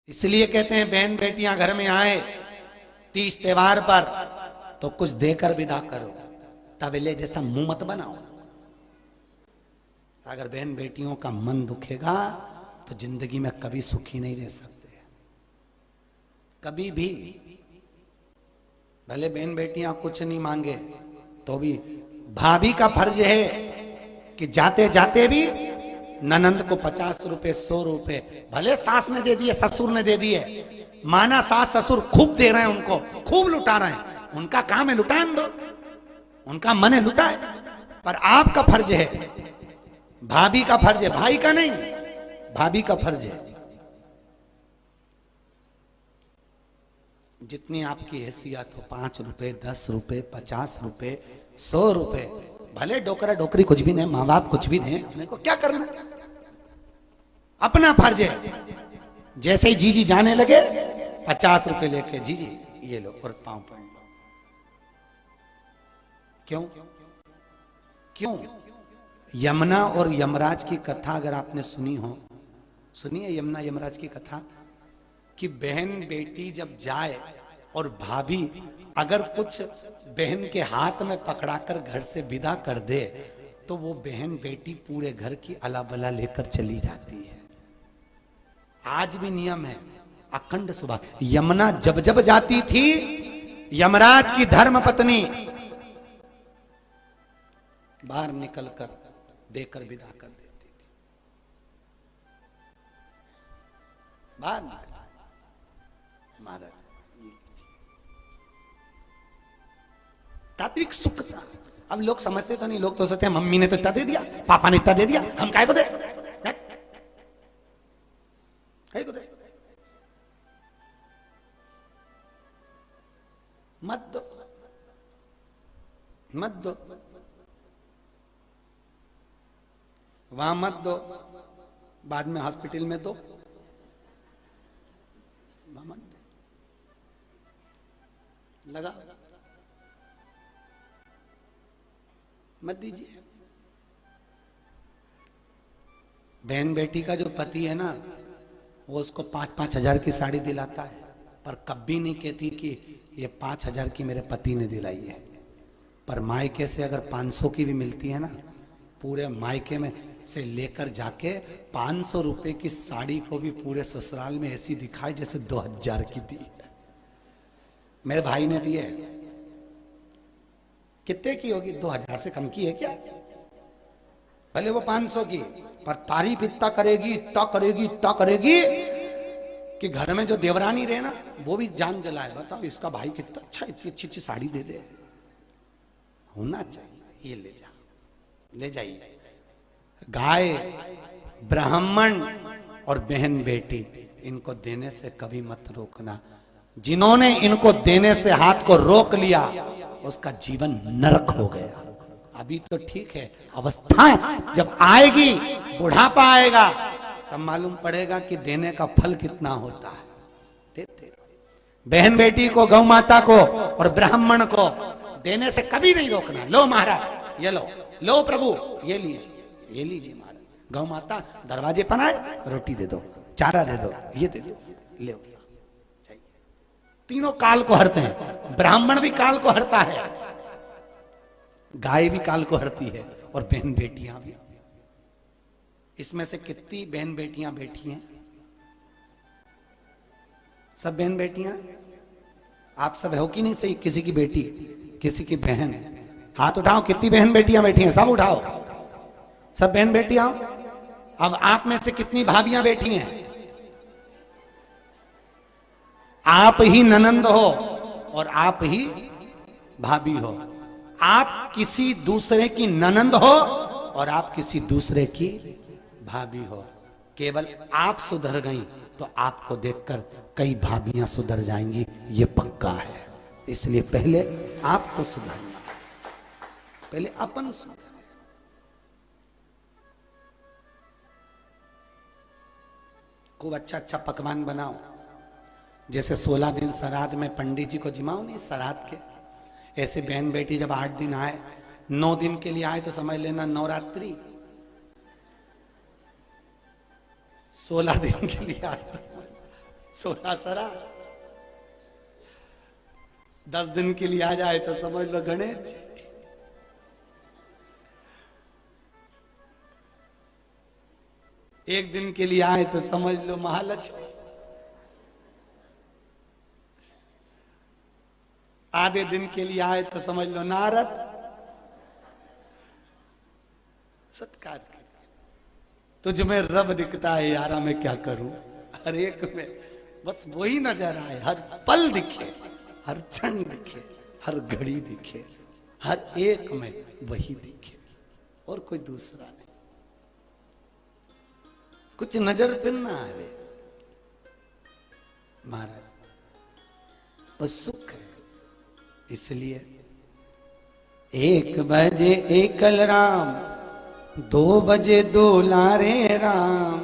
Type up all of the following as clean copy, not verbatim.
इसलिए कहते हैं बहन बेटियां घर में आए 30 त्योहार पर तो कुछ देकर विदा करो, तबले जैसा मुंह मत बनाओ। अगर बहन बेटियों का मन दुखेगा तो जिंदगी में कभी सुखी नहीं रह सकते, कभी भी। भले बहन बेटियां कुछ नहीं मांगे तो भी भाभी का फर्ज है कि जाते जाते भी ननंद को 50 रुपए 100 रुपए, भले सास ने दे दिए ससुर ने दे दिए, माना सास ससुर खूब दे रहे हैं उनको, खूब लुटा रहे हैं, उनका काम है लुटान दो, उनका मन है लुटाए, पर आपका फर्ज है, भाभी का फर्ज है, भाई का नहीं, भाभी का फर्ज है। जितनी आपकी हैसियत हो, 5 रुपए 10 रुपए 50 रुपए 100 रुपए, भले डोकरा डोकरी कुछ भी नहीं, माँ बाप कुछ भी नहीं, अपने को क्या करना, अपना फर्ज है। जैसे ही जीजी जाने लगे 50 रुपए लेके, जीजी ये लो और पांव पड़ लो। क्यों क्यों? यमुना और यमराज की कथा अगर आपने सुनी हो, सुनिए यमुना यमराज की कथा, कि बहन बेटी जब जाए और भाभी अगर कुछ बहन के हाथ में पकड़ाकर घर से विदा कर दे तो वो बहन बेटी पूरे घर की अलाबला लेकर चली जाती है। आज भी नियम है अखंड सुबह। यमुना जब जब जाती थी यमराज की धर्म पत्नी बाहर निकलकर देकर विदा कर देती थी, बाहर निकल महाराज। तात्विक सुख था। अब लोग समझते तो नहीं, लोग तो सोचते हैं मम्मी ने तो इतना दे दिया, पापा ने इतना दे दिया, हम काय को दे, काय को दे, मत दो, मत दो, वहां मत दो, बाद में हॉस्पिटल में दो, मत दो, लगा मत दीजिए। बहन बेटी का जो पति है ना, वो उसको 5-5 हजार की साड़ी दिलाता है, पर कभी नहीं कहती कि ये 5 हजार की मेरे पति ने दिलाई है। पर मायके से अगर 500 की भी मिलती है ना, पूरे मायके में से लेकर जाके 500 रुपए की साड़ी को भी पूरे ससुराल में ऐसी दिखाई जैसे 2000 की दी है। मेरे भाई ने दी है, कितने की होगी? 2000 से कम की है क्या? भले वो 500 की, पर तारीफ इतना करेगी, इतना करेगी, इतना करेगी कि घर में जो देवरानी रहे ना वो भी जान जलाए, बताओ इसका भाई कितना अच्छा, इतनी अच्छी अच्छी साड़ी दे दे। होना चाहिए, ये ले जा, ले जाइए। गाय, ब्राह्मण और बहन बेटी, इनको देने से कभी मत रोकना। जिन्होंने इनको देने से हाथ को रोक लिया उसका जीवन नरक हो गया। अभी तो ठीक है, अवस्था जब आएगी, बुढ़ापा आएगा, तब मालूम पड़ेगा कि देने का फल कितना होता है। देते बहन बेटी को, गौ माता को और ब्राह्मण को देने से कभी नहीं रोकना। लो महाराज ये लो, लो प्रभु ये लीजिए, ये लीजिए महाराज। गौ माता दरवाजे पर आए, रोटी दे दो, चारा दे दो, ये दे दो, ले साहब। तीनों काल को हरते हैं, ब्राह्मण भी काल को हरता है, गाय भी काल को हरती है, और बहन बेटियां भी। इसमें से कितनी बहन बेटियां बैठी हैं? सब बहन बेटियां? आप सब हो कि नहीं? सही, किसी की बेटी, किसी की बहन, हाथ उठाओ। कितनी बहन बेटियां बैठी हैं? सब उठाओ, सब बहन बेटियां। अब आप में से कितनी भाभियां बैठी हैं? आप ही ननंद हो और आप ही भाभी हो। आप किसी दूसरे की ननंद हो और आप किसी दूसरे की भाभी हो। केवल आप सुधर गई तो आपको देखकर कई भाभियां सुधर जाएंगी, ये पक्का है। इसलिए पहले आपको सुधरना, पहले अपन सुधर। खूब अच्छा अच्छा पकवान बनाओ। जैसे 16 दिन श्राद्ध में पंडित जी को जिमाओ नहीं श्राद्ध के, ऐसे बहन बेटी जब 8 दिन आए, 9 दिन के लिए आए तो समझ लेना नवरात्रि, 16 दिन के लिए आए तो सोना सरा 10 दिन के लिए आ जाए तो समझ लो गणेश जी। एक दिन के लिए आए तो समझ लो महालक्ष्मी। आधे दिन के लिए आए तो समझ लो नारद। सत्कार के तुझ में रब दिखता है यारा, मैं क्या करूं। हर एक में बस वही नजर आए, हर पल दिखे, हर क्षण दिखे, हर घड़ी दिखे, हर एक में वही दिखे और कोई दूसरा नहीं। कुछ नजर फिर ना आवे महाराज, बस सुख है। इसलिए 1 बजे एकल राम, 2 बजे दुलारे राम,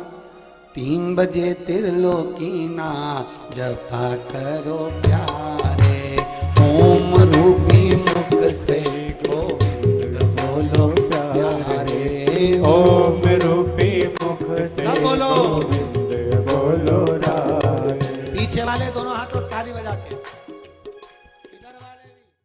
3 बजे त्रिलोकीना जपा करो प्यारे। ओम रूपी मुख से गोविंद बोलो प्यारे। ओम रूपी मुख से बोलो गोविंद बोलो राय। पीछे वाले दोनों हाथों ताली बजा के